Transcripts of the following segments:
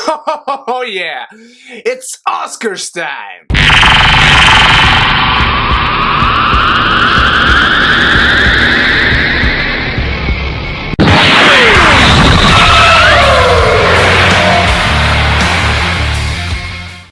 Oh yeah, it's Oscars time!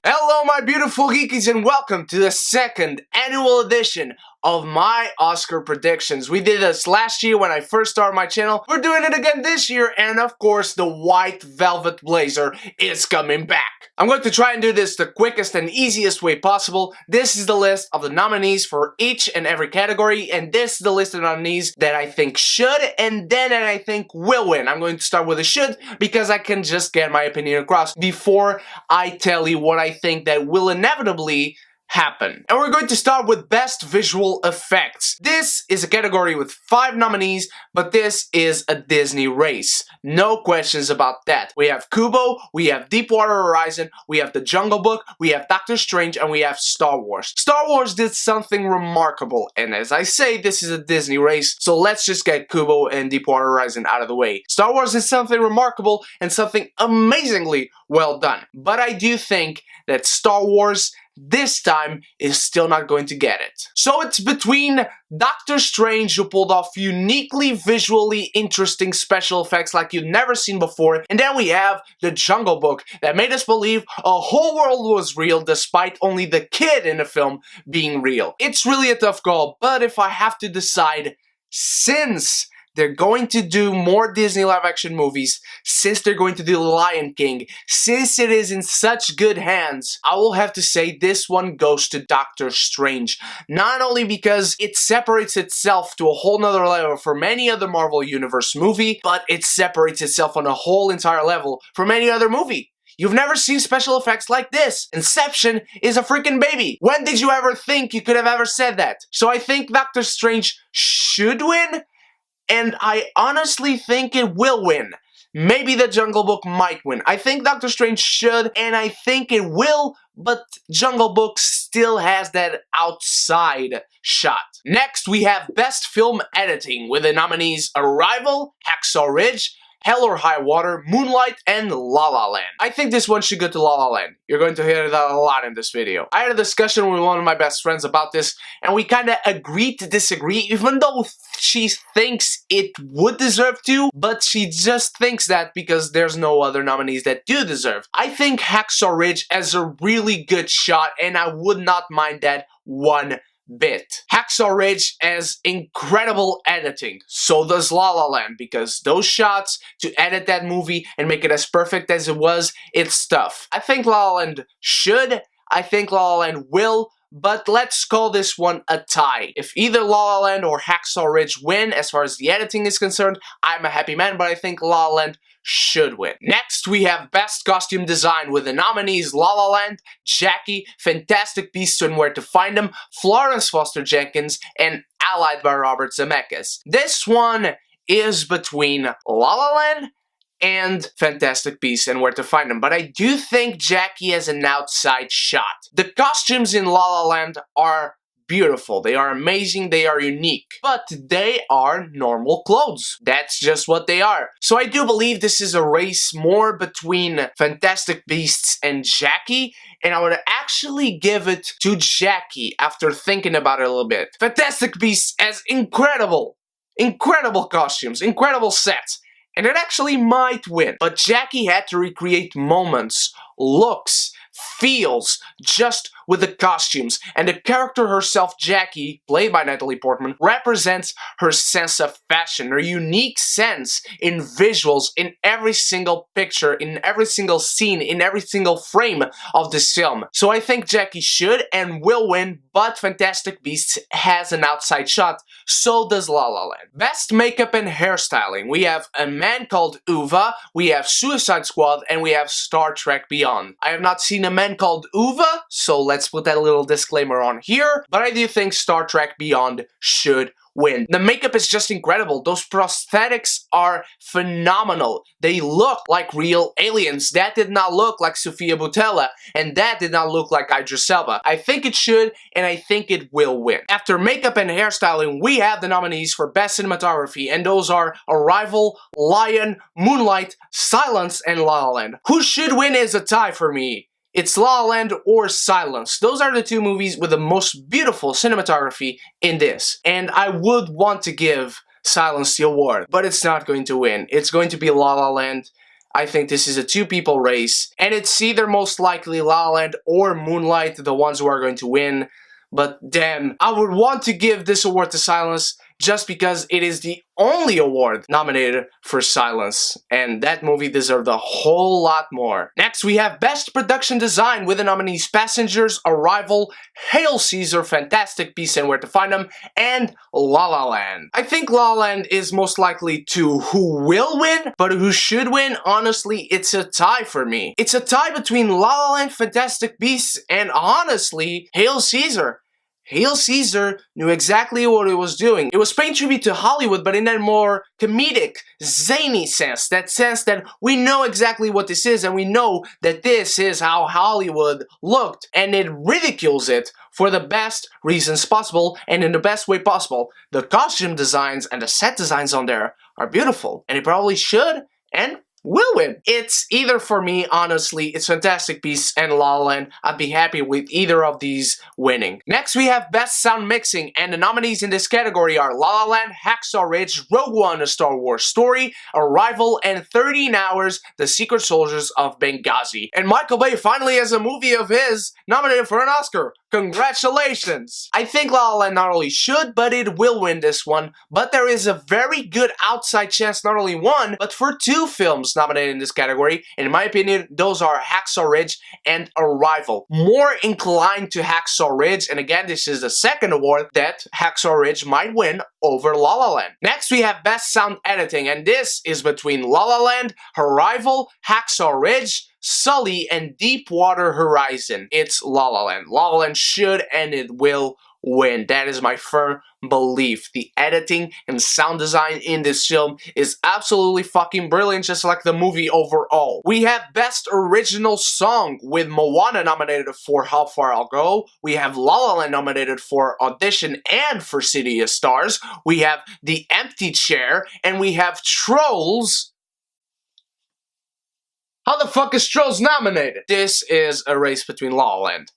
Hello my beautiful geekies and welcome to the second annual edition of my Oscar predictions. We did this last year when I first started my channel. We're doing it again this year, and of course the white velvet blazer is coming back. I'm going to try and do this the quickest and easiest way possible. This is the list of the nominees for each and every category, and this is the list of nominees that I think should and then that I think will win. I'm going to start with a should because I can just get my opinion across before I tell you what I think that will inevitably happen. And we're going to start with Best Visual Effects. This is a category with 5 nominees, but this is a Disney race. No questions about that. We have Kubo, we have Deepwater Horizon, we have The Jungle Book, we have Doctor Strange, and we have Star Wars. Star Wars did something remarkable, and as I say, this is a Disney race, so let's just get Kubo and Deepwater Horizon out of the way. Star Wars is something remarkable and something amazingly well done. But I do think that Star Wars this time is still not going to get it. So it's between Doctor Strange, who pulled off uniquely visually interesting special effects like you've never seen before, and then we have The Jungle Book that made us believe a whole world was real despite only the kid in the film being real. It's really a tough call, but if I have to decide, since they're going to do more Disney live-action movies, since they're going to do Lion King, since it is in such good hands, I will have to say this one goes to Doctor Strange. Not only because it separates itself to a whole nother level from any other Marvel Universe movie, but it separates itself on a whole entire level from any other movie. You've never seen special effects like this. Inception is a freaking baby. When did you ever think you could have ever said that? So I think Doctor Strange should win, and I honestly think it will win. Maybe The Jungle Book might win. I think Doctor Strange should, and I think it will, but Jungle Book still has that outside shot. Next, we have Best Film Editing, with the nominees Arrival, Hacksaw Ridge, Hell or High Water, Moonlight, and La La Land. I think this one should go to La La Land. You're going to hear that a lot in this video. I had a discussion with one of my best friends about this, and we kinda agreed to disagree, even though she thinks it would deserve to, but she just thinks that because there's no other nominees that do deserve. I think Hacksaw Ridge has a really good shot, and I would not mind that one bit. Hacksaw Ridge has incredible editing, so does La La Land, because those shots, to edit that movie and make it as perfect as it was, it's tough. I think La La Land should, I think La La Land will, but let's call this one a tie. If either La La Land or Hacksaw Ridge win, as far as the editing is concerned, I'm a happy man, but I think La La Land should win. Next, we have Best Costume Design, with the nominees La La Land, Jackie, Fantastic Beasts and Where to Find Them, Florence Foster Jenkins, and Allied by Robert Zemeckis. This one is between La La Land and Fantastic Beasts and Where to Find Them, but I do think Jackie has an outside shot. The costumes in La La Land are beautiful, they are amazing, they are unique, but they are normal clothes. That's just what they are. So I do believe this is a race more between Fantastic Beasts and Jackie, and I would actually give it to Jackie after thinking about it a little bit. Fantastic Beasts has incredible costumes, incredible sets, and it actually might win. But Jackie had to recreate moments, looks, feels, just with the costumes, and the character herself, Jackie, played by Natalie Portman, represents her sense of fashion, her unique sense in visuals, in every single picture, in every single scene, in every single frame of this film. So I think Jackie should and will win, but Fantastic Beasts has an outside shot, so does La La Land. Best Makeup and Hairstyling. We have A Man Called Uva, we have Suicide Squad, and we have Star Trek Beyond. I have not seen A Man Called Uva, so let's put that little disclaimer on here, but I do think Star Trek Beyond should win. The makeup is just incredible. Those prosthetics are phenomenal. They look like real aliens. That did not look like Sofia Boutella, and that did not look like Idris Elba. I think it should, and I think it will win. After makeup and hairstyling, we have the nominees for Best Cinematography, and those are Arrival, Lion, Moonlight, Silence, and La La Land. Who should win is a tie for me. It's La La Land or Silence. Those are the two movies with the most beautiful cinematography in this. And I would want to give Silence the award, but it's not going to win. It's going to be La La Land. I think this is a two-people race, and it's either most likely La La Land or Moonlight, the ones who are going to win. But damn, I would want to give this award to Silence just because it is the only award nominated for Silence, and that movie deserved a whole lot more. Next, we have Best Production Design with the nominees Passengers, Arrival, Hail Caesar, Fantastic Beasts and Where to Find Them, and La La Land. I think La La Land is most likely to who will win, but who should win, honestly, it's a tie for me. It's a tie between La La Land, Fantastic Beasts, and honestly, Hail Caesar. Hail Caesar knew exactly what it was doing. It was paying tribute to Hollywood, but in that more comedic, zany sense. That sense that we know exactly what this is, and we know that this is how Hollywood looked, and it ridicules it for the best reasons possible, and in the best way possible. The costume designs and the set designs on there are beautiful, and it probably should, and will win. It's either for me, honestly, it's Fantastic Beasts and La La Land. I'd be happy with either of these winning. Next, we have Best Sound Mixing, and the nominees in this category are La La Land, Hacksaw Ridge, Rogue One, A Star Wars Story, Arrival, and 13 Hours, The Secret Soldiers of Benghazi. And Michael Bay finally has a movie of his nominated for an Oscar. Congratulations! I think La La Land not only should, but it will win this one, but there is a very good outside chance not only one, but for two films nominated in this category. And in my opinion, those are Hacksaw Ridge and Arrival. More inclined to Hacksaw Ridge, and again, this is the second award that Hacksaw Ridge might win over La La Land. Next, we have Best Sound Editing, and this is between La La Land, Arrival, Hacksaw Ridge, Sully, and Deepwater Horizon. It's La La Land. La La Land should and it will win. That is my firm belief. The editing and sound design in this film is absolutely fucking brilliant, just like the movie overall. We have Best Original Song with Moana nominated for How Far I'll Go. We have La La Land nominated for Audition and for City of Stars. We have The Empty Chair, and we have Trolls. How the fuck is Trolls nominated? This is a race between La La Land.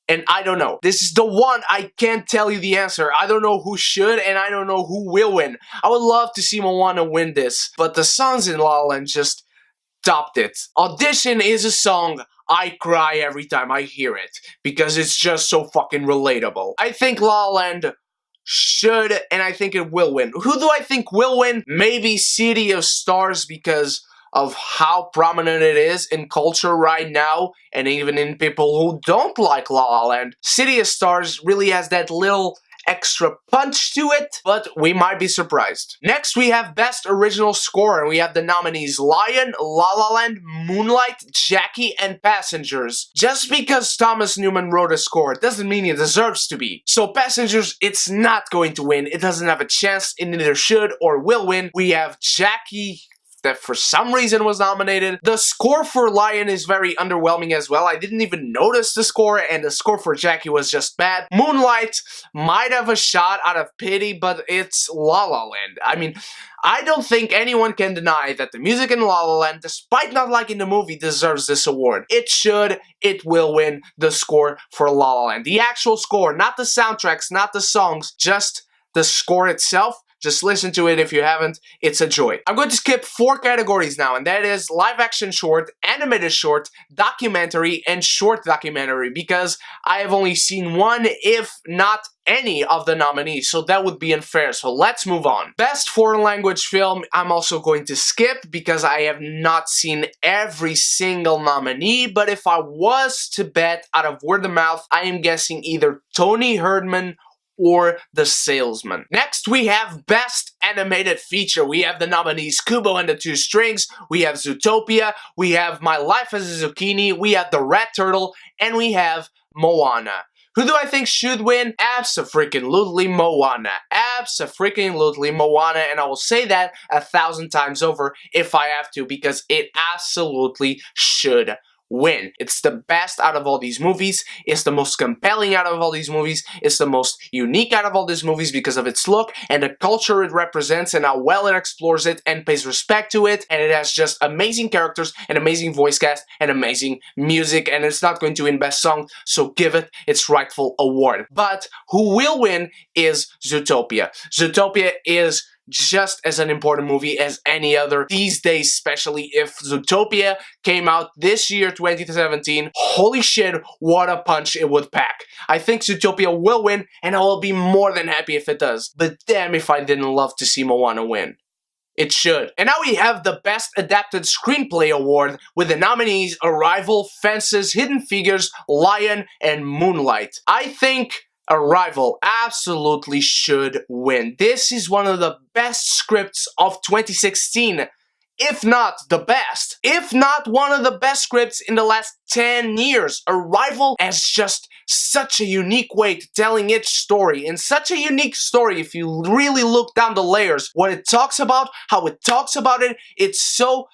And I don't know. This is the one I can't tell you the answer. I don't know who should, and I don't know who will win. I would love to see Moana win this, but the songs in La La Land just topped it. Audition is a song I cry every time I hear it, because it's just so fucking relatable. I think La La Land should, and I think it will win. Who do I think will win? Maybe City of Stars, because of how prominent it is in culture right now, and even in people who don't like La La Land. City of Stars really has that little extra punch to it, but we might be surprised. Next, we have Best Original Score, and we have the nominees Lion, La La Land, Moonlight, Jackie, and Passengers. Just because Thomas Newman wrote a score doesn't mean it deserves to be. So Passengers, it's not going to win. It doesn't have a chance. It neither should or will win. We have Jackie, that for some reason was nominated. The score for Lion is very underwhelming as well. I didn't even notice the score, and the score for Jackie was just bad. Moonlight might have a shot out of pity, but it's La La Land. I mean, I don't think anyone can deny that the music in La La Land, despite not liking the movie, deserves this award. It should, it will win the score for La La Land. The actual score, not the soundtracks, not the songs, just the score itself. Just listen to it if you haven't. It's a joy. I'm going to skip 4 categories now, and that is live action short, animated short, documentary, and short documentary, because I have only seen one, if not any, of the nominees, so that would be unfair. So let's move on. Best foreign language film, I'm also going to skip because I have not seen every single nominee, but if I was to bet out of word of mouth, I am guessing either Tony Herdman or The Salesman. Next, we have Best Animated Feature. We have the nominees Kubo and the Two Strings, we have Zootopia, we have My Life as a Zucchini, we have The Red Turtle, and we have Moana. Who do I think should win? Abso-freaking-lutely Moana. Abso-freaking-lutely Moana, and I will say that 1,000 times over if I have to, because it absolutely should win. It's the best out of all these movies, it's the most compelling out of all these movies, it's the most unique out of all these movies because of its look and the culture it represents and how well it explores it and pays respect to it, and it has just amazing characters, an amazing voice cast, and amazing music, and it's not going to win Best Song, so give it its rightful award. But who will win is Zootopia. Zootopia is just as an important movie as any other these days, especially if Zootopia came out this year, 2017. Holy shit, what a punch it would pack. I think Zootopia will win, and I will be more than happy if it does. But damn if I didn't love to see Moana win. It should. And now we have the Best Adapted Screenplay Award with the nominees Arrival, Fences, Hidden Figures, Lion, and Moonlight. I think Arrival absolutely should win. This is one of the best scripts of 2016, if not the best. If not one of the best scripts in the last 10 years. Arrival has just such a unique way to telling its story, and such a unique story if you really look down the layers. What it talks about, how it talks about it, it's so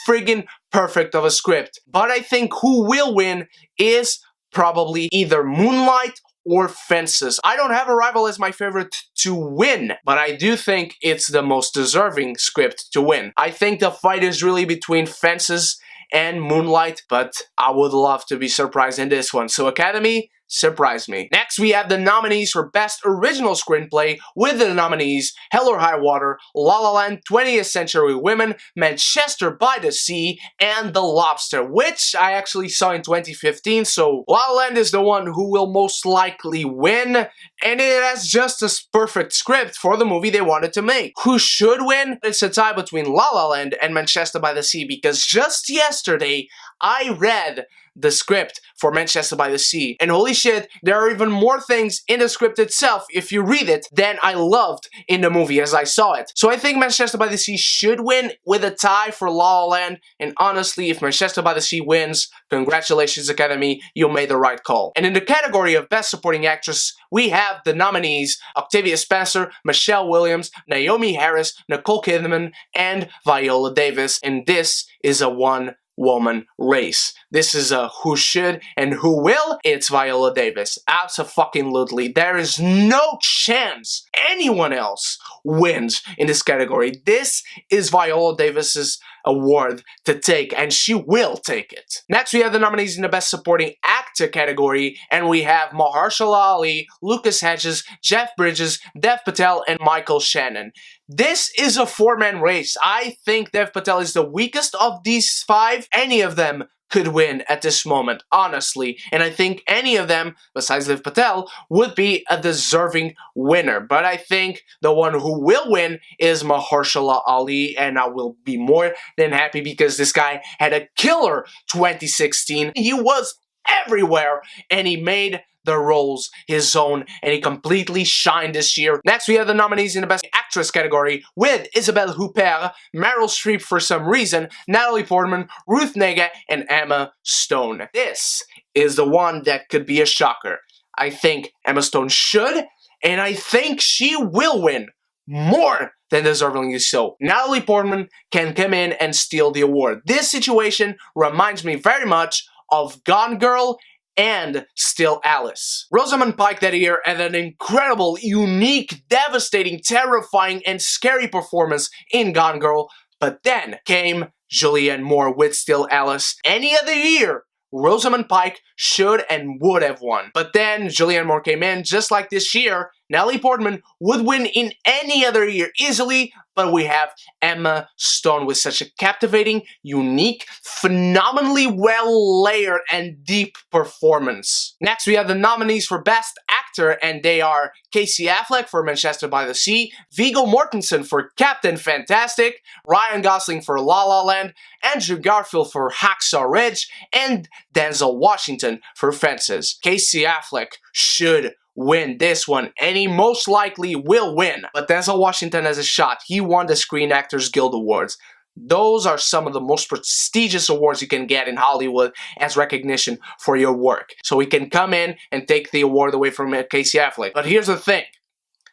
friggin' perfect of a script. But I think who will win is probably either Moonlight or Fences. I don't have Arrival as my favorite to win, but I do think it's the most deserving script to win. I think the fight is really between Fences and Moonlight, but I would love to be surprised in this one. So Academy, surprise me. Next, we have the nominees for Best Original Screenplay, with the nominees Hell or High Water, La La Land, 20th Century Women, Manchester by the Sea, and The Lobster, which I actually saw in 2015, so La La Land is the one who will most likely win, and it has just a perfect script for the movie they wanted to make. Who should win? It's a tie between La La Land and Manchester by the Sea, because just yesterday, I read the script for Manchester by the Sea, and holy shit, there are even more things in the script itself, if you read it, than I loved in the movie as I saw it. So I think Manchester by the Sea should win, with a tie for La La Land, and honestly, if Manchester by the Sea wins, congratulations Academy, you made the right call. And in the category of Best Supporting Actress, we have the nominees Octavia Spencer, Michelle Williams, Naomi Harris, Nicole Kidman, and Viola Davis, and this is a one-woman race. This is a who should and who will. It's Viola Davis. Abso-fucking-lutely. There is no chance anyone else wins in this category. This is Viola Davis's award to take, and she will take it. Next, we have the nominees in the Best Supporting Actor category, and we have Mahershala Ali, Lucas Hedges, Jeff Bridges, Dev Patel, and Michael Shannon. This is a four-man race. I think Dev Patel is the weakest of these five. Any of them could win at this moment, honestly. And I think any of them, besides Dev Patel, would be a deserving winner. But I think the one who will win is Mahershala Ali, and I will be more than happy because this guy had a killer 2016. He was everywhere, and he made the roles his own, and he completely shined this year. Next, we have the nominees in the Best Actress category, with Isabelle Huppert, Meryl Streep for some reason, Natalie Portman, Ruth Negga, and Emma Stone. This is the one that could be a shocker. I think Emma Stone should, and I think she will win more than deservingly so. Natalie Portman can come in and steal the award. This situation reminds me very much of Gone Girl and Still Alice. Rosamund Pike that year had an incredible, unique, devastating, terrifying, and scary performance in Gone Girl, but then came Julianne Moore with Still Alice. Any other year, Rosamund Pike should and would have won. But then Julianne Moore came in, just like this year. Natalie Portman would win in any other year easily, but we have Emma Stone with such a captivating, unique, phenomenally well-layered and deep performance. Next, we have the nominees for Best Actor, and they are Casey Affleck for Manchester by the Sea, Viggo Mortensen for Captain Fantastic, Ryan Gosling for La La Land, Andrew Garfield for Hacksaw Ridge, and Denzel Washington for Fences. Casey Affleck should win this one, and he most likely will win. But Denzel Washington has a shot. He won the Screen Actors Guild Awards. Those are some of the most prestigious awards you can get in Hollywood as recognition for your work. So we can come in and take the award away from Casey Affleck. But here's the thing.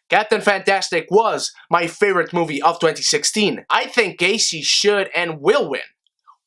Captain Fantastic was my favorite movie of 2016. I think Casey should and will win,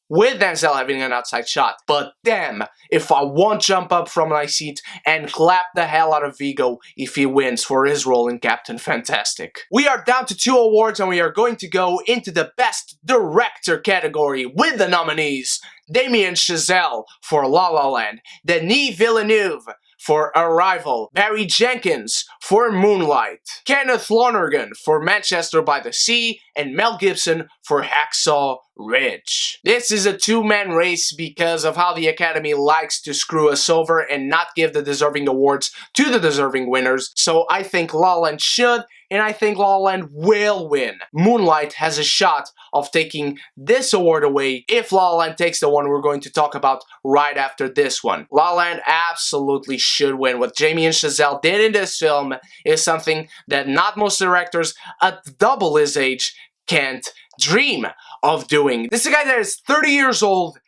with Denzel having an outside shot. But damn, if I won't jump up from my seat and clap the hell out of Vigo if he wins for his role in Captain Fantastic. We are down to 2 awards and we are going to go into the Best Director category with the nominees. Damien Chazelle for La La Land, Denis Villeneuve for Arrival, Barry Jenkins for Moonlight, Kenneth Lonergan for Manchester by the Sea, and Mel Gibson for Hacksaw Ridge. This is a 2-man race because of how the Academy likes to screw us over and not give the deserving awards to the deserving winners, so I think La La Land should, and I think La La Land will win. Moonlight has a shot of taking this award away if La La Land takes the one we're going to talk about right after this one. La La Land absolutely should win. What Damien Chazelle did in this film is something that not most directors at double his age can't dream of doing. This is a guy that is 30 years old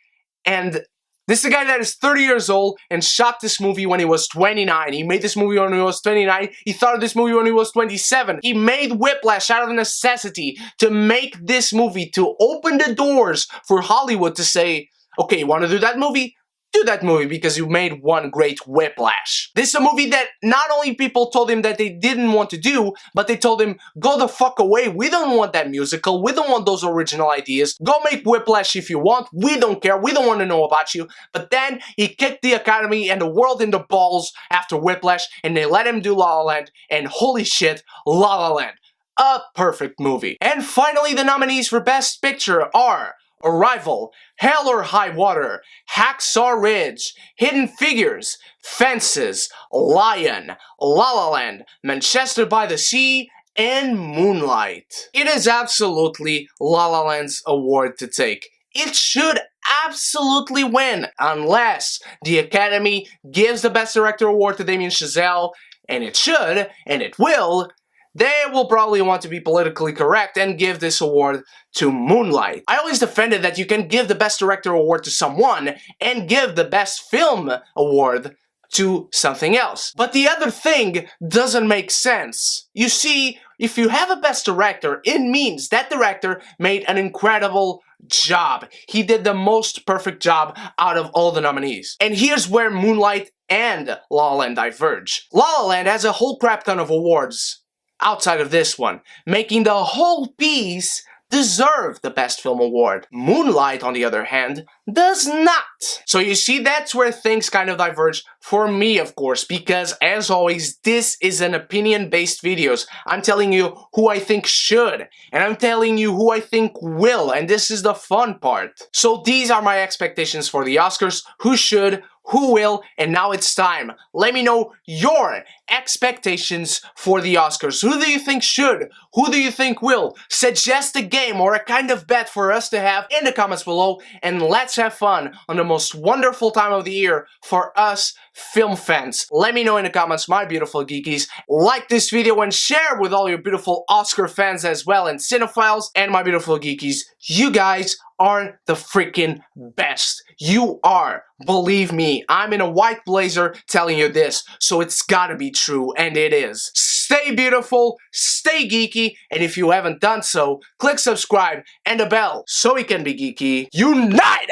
and shot this movie when he was 29. He made this movie when he was 29. He thought of this movie when he was 27. He made Whiplash out of necessity to make this movie, to open the doors for Hollywood to say, okay, you want to do that movie? Do that movie because you made one great Whiplash. This is a movie that not only people told him that they didn't want to do, but they told him, go the fuck away, we don't want that musical, we don't want those original ideas, go make Whiplash if you want, we don't care, we don't want to know about you. But then he kicked the Academy and the world in the balls after Whiplash, and they let him do La La Land, and holy shit, La La Land. A perfect movie. And finally, the nominees for Best Picture are Arrival, Hell or High Water, Hacksaw Ridge, Hidden Figures, Fences, Lion, La La Land, Manchester by the Sea, and Moonlight. It is absolutely La La Land's award to take. It should absolutely win unless the Academy gives the Best Director award to Damien Chazelle, and it should, and it will. They will probably want to be politically correct and give this award to Moonlight. I always defended that you can give the Best Director award to someone and give the Best Film award to something else. But the other thing doesn't make sense. You see, if you have a Best Director, it means that director made an incredible job. He did the most perfect job out of all the nominees. And here's where Moonlight and La La Land diverge. La La Land has a whole crap ton of awards outside of this one, making the whole piece deserve the Best Film Award. Moonlight, on the other hand, does not. So you see, that's where things kind of diverge for me, of course, because as always, this is an opinion-based videos. I'm telling you who I think should, and I'm telling you who I think will, and this is the fun part. So these are my expectations for the Oscars, who should, who will, and now it's time. Let me know your expectations for the Oscars. Who do you think should? Who do you think will? Suggest a game or a kind of bet for us to have in the comments below, and let's have fun on the most wonderful time of the year for us film fans. Let me know in the comments, my beautiful geekies. Like this video and share with all your beautiful Oscar fans as well, and cinephiles, and my beautiful geekies. You guys are the freaking best. You are. Believe me, I'm in a white blazer telling you this, so it's gotta be true, and it is. Stay beautiful, stay geeky, and if you haven't done so, click subscribe and the bell so we can be geeky united!